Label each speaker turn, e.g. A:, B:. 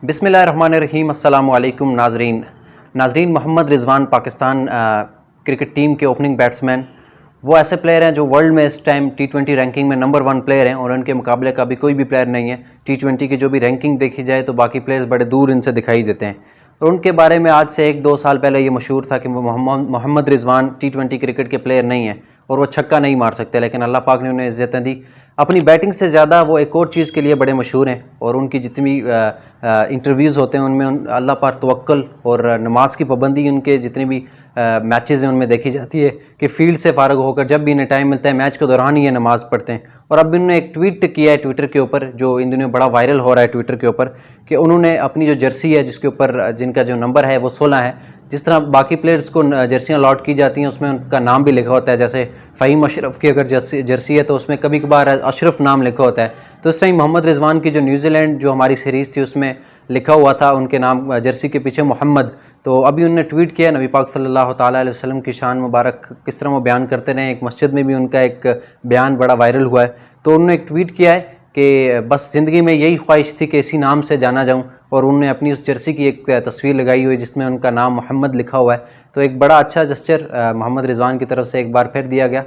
A: बिस्मिल्लाहिर्रहमानिर्रहीम अस्सलामु अलैकुम नाजरीन मोहम्मद रिजवान पाकिस्तान क्रिकेट टीम के ओपनिंग बैट्समैन वो ऐसे प्लेयर हैं जो वर्ल्ड में इस टाइम T20 रैंकिंग में नंबर 1 प्लेयर हैं और उनके मुकाबले का भी कोई भी प्लेयर नहीं है। T20 की जो भी रैंकिंग देखी जाए तो बाकी प्लेयर्स बड़े दूर इनसे दिखाई देते हैं। और उनके बारे में आज से 1-2 साल पहले ये मशहूर था कि मोहम्मद रिजवान T20 क्रिकेट के प्लेयर नहीं है और वो छक्का नहीं मार सकते, लेकिन अल्लाह पाक ने उन्हें इज्जतें दी। अपनी बैटिंग से ज़्यादा वो एक और चीज़ के लिए बड़े मशहूर हैं और उनकी जितनी इंटरव्यूज़ होते हैं उनमें अल्लाह पर तवक्कुल और नमाज की पाबंदी, उनके जितने भी मैचेज़ हैं उनमें देखी जाती है कि फील्ड से फ़ारग होकर जब भी इन्हें टाइम मिलता है मैच के दौरान ही ये नमाज़ पढ़ते हैं। और अब इन्होंने एक ट्वीट किया है ट्विटर के ऊपर, जो इन दिनों बड़ा वायरल हो रहा है ट्विटर के ऊपर, कि उन्होंने अपनी जो जर्सी है जिसके ऊपर जिनका जो नंबर है वो 16 है, जिस तरह बाकी प्लेयर्स को जर्सियाँ अलॉट की जाती हैं उसमें उनका नाम भी लिखा होता है। जैसे फ़हीम अशरफ की अगर जर्सी है तो उसमें कभी कभार अशरफ नाम लिखा होता है, तो इस तरह मोहम्मद रिजवान की जो न्यूजीलैंड जो हमारी सीरीज़ थी उसमें लिखा हुआ था उनके नाम जर्सी के पीछे मोहम्मद। तो अभी उन्होंने ट्वीट किया नबी पाक सल्लल्लाहु ताला अलैहि वसल्लम की शान मुबारक किस तरह वो बयान करते रहे। एक मस्जिद में भी उनका एक बयान बड़ा वायरल हुआ है, तो उन्होंने एक ट्वीट किया है कि बस ज़िंदगी में यही ख्वाहिश थी कि इसी नाम से जाना जाऊं, और उन्होंने अपनी उस जर्सी की एक तस्वीर लगाई हुई जिसमें उनका नाम मोहम्मद लिखा हुआ है। तो एक बड़ा अच्छा जस्चर मोहम्मद रिजवान की तरफ से एक बार फिर दिया गया।